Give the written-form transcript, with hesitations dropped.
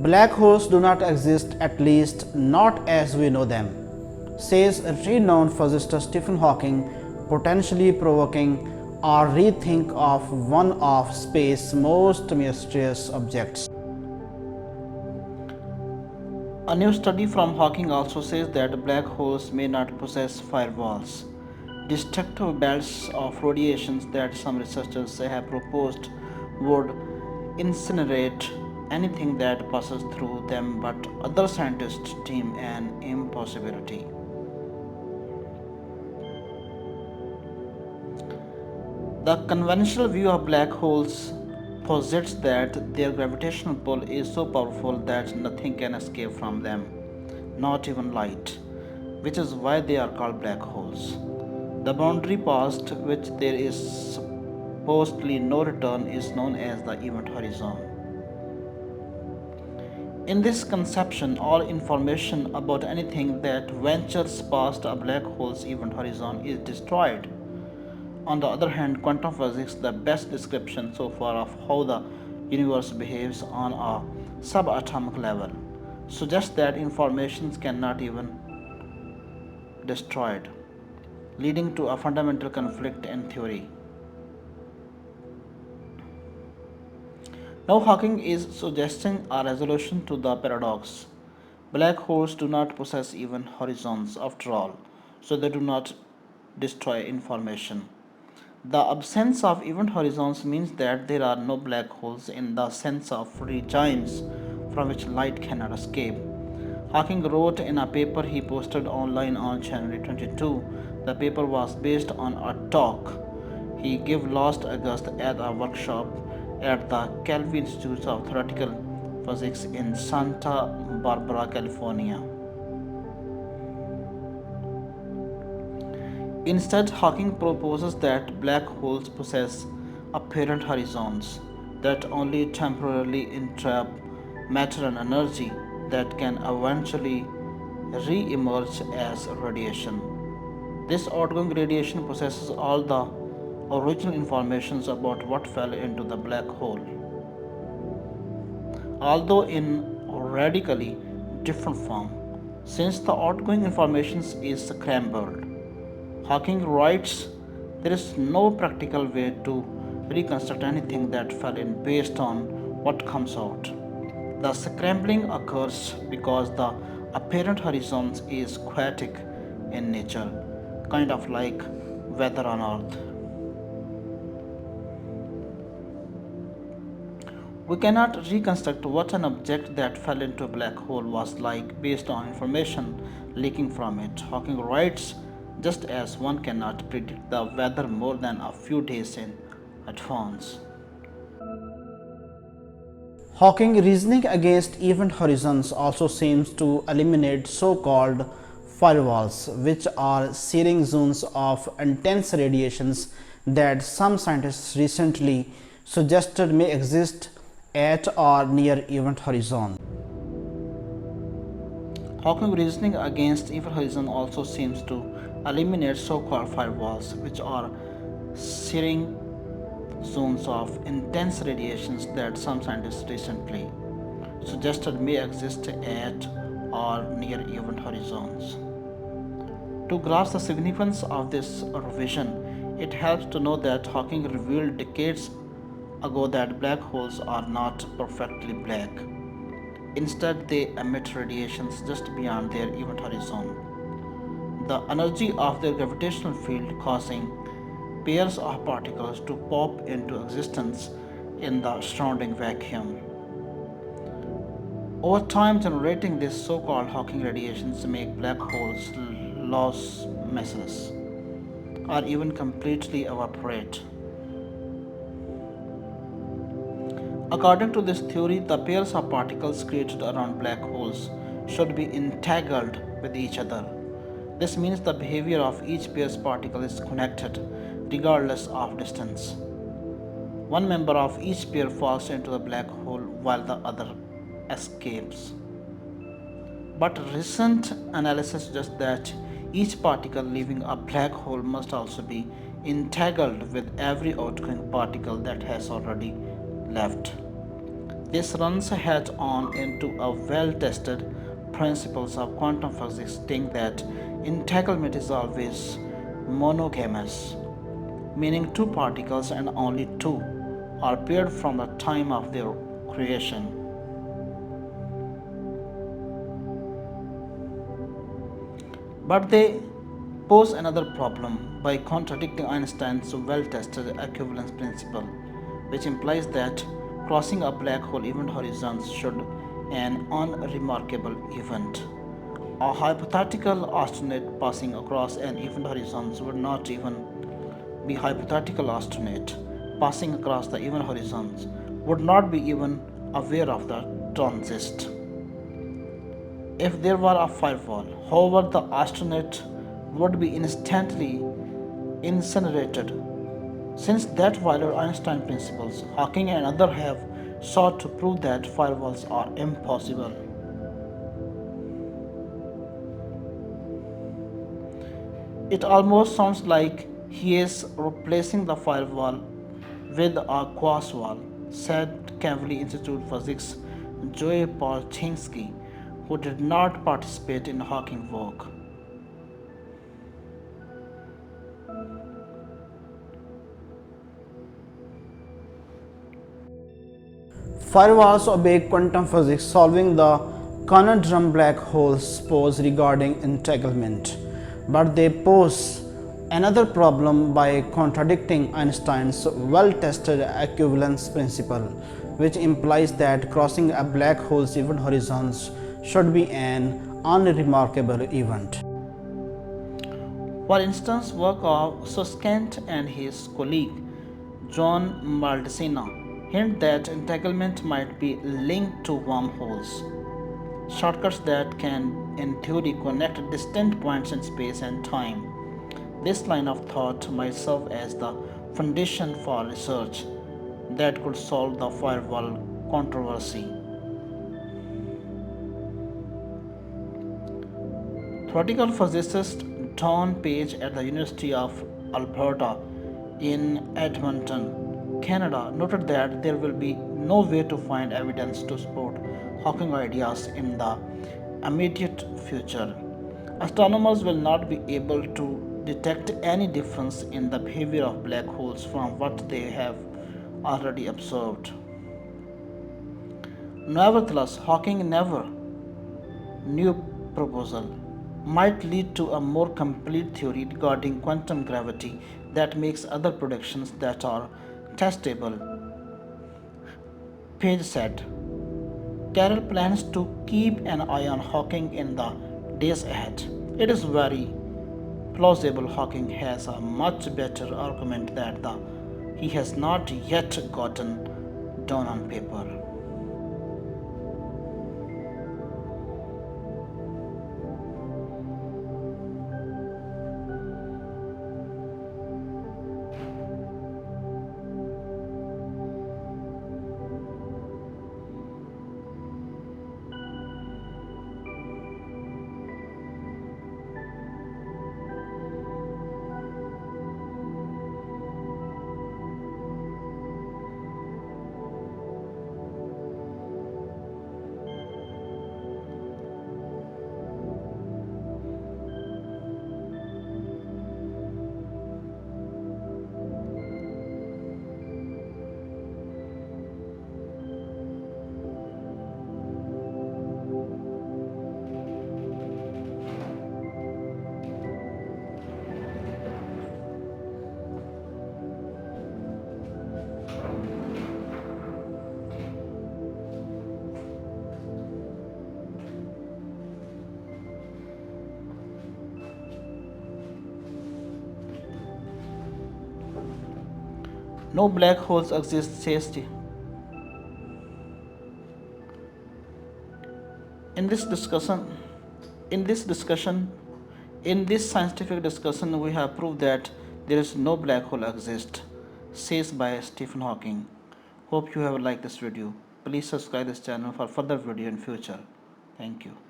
Black holes do not exist, at least not as we know them, says renowned physicist Stephen Hawking, potentially provoking our rethink of one of space's most mysterious objects. A new study from Hawking also says that black holes may not possess firewalls, destructive belts of radiations that some researchers have proposed would incinerate anything that passes through them, but other scientists deem an impossibility. The conventional view of black holes posits that their gravitational pull is so powerful that nothing can escape from them, not even light, which is why they are called black holes. The boundary past which there is supposedly no return is known as the event horizon. In this conception, all information about anything that ventures past a black hole's event horizon is destroyed. On the other hand, quantum physics, the best description so far of how the universe behaves on a subatomic level, suggests that information cannot even destroyed, leading to a fundamental conflict in theory. Now, Hawking is suggesting a resolution to the paradox. Black holes do not possess even horizons after all, so they do not destroy information. The absence of event horizons means that there are no black holes in the sense of regions from which light cannot escape. Hawking wrote in a paper he posted online on January 22. The paper was based on a talk he gave last August at a workshop at the Calvi Institute of Theoretical Physics in Santa Barbara, California. Instead, Hawking proposes that black holes possess apparent horizons that only temporarily entrap matter and energy that can eventually re emerge as radiation. This outgoing radiation possesses all the original informations about what fell into the black hole, although in radically different form, since the outgoing information is scrambled. Hawking writes, there is no practical way to reconstruct anything that fell in based on what comes out. The scrambling occurs because the apparent horizon is aquatic in nature, kind of like weather on Earth. We cannot reconstruct what an object that fell into a black hole was like based on information leaking from it. Hawking writes, just as one cannot predict the weather more than a few days in advance. Hawking reasoning against event horizons also seems to eliminate so-called firewalls, which are searing zones of intense radiations that some scientists recently suggested may exist at or near event horizon. Hawking reasoning against event horizon also seems to eliminate so-called firewalls, which are searing zones of intense radiations that some scientists recently suggested may exist at or near event horizons. To grasp the significance of this revision, it helps to know that Hawking revealed decades ago that black holes are not perfectly black. Instead, they emit radiations just beyond their event horizon. The energy of their gravitational field causing pairs of particles to pop into existence in the surrounding vacuum. Over time, generating these so-called Hawking radiations make black holes lose masses or even completely evaporate. According to this theory, the pairs of particles created around black holes should be entangled with each other. This means the behavior of each pair's particle is connected regardless of distance. One member of each pair falls into the black hole while the other escapes. But recent analysis suggests that each particle leaving a black hole must also be entangled with every outgoing particle that has already left. This runs head on into a well tested principles of quantum physics stating that entanglement is always monogamous, meaning two particles and only two are paired from the time of their creation. But they pose another problem by contradicting Einstein's well tested equivalence principle, which implies that crossing a black hole event horizon should an unremarkable event. A hypothetical astronaut passing across an event horizon would not even be hypothetical astronaut passing across the event horizons would not be even aware of the transit if there were a firewall. However, the astronaut would be instantly incinerated. Since that violated Einstein principles, Hawking and others have sought to prove that firewalls are impossible. It almost sounds like he is replacing the firewall with a quartz wall, said Cavalier Institute physics Joe Polchinski, who did not participate in Hawking work. Firewalls obey quantum physics, solving the conundrum black holes pose regarding entanglement. But they pose another problem by contradicting Einstein's well tested equivalence principle, which implies that crossing a black hole's event horizons should be an unremarkable event. For instance, work of Susskind and his colleague John Baldacci hint that entanglement might be linked to wormholes, shortcuts that can, in theory, connect distant points in space and time. This line of thought might serve as the foundation for research that could solve the firewall controversy. Theoretical physicist Don Page at the University of Alberta in Edmonton, Canada, noted that there will be no way to find evidence to support Hawking ideas in the immediate future. Astronomers will not be able to detect any difference in the behavior of black holes from what they have already observed. Nevertheless, Hawking never new proposal might lead to a more complete theory regarding quantum gravity that makes other predictions that are testable. Page said. Carroll plans to keep an eye on Hawking in the days ahead. It is very plausible Hawking has a much better argument that he has not yet gotten down on paper. No black holes exist, says the. In this discussion, in this discussion, in this scientific discussion, we have proved that there is no black hole exist, says by Stephen Hawking. Hope you have liked this video. Please subscribe this channel for further video in future. Thank you.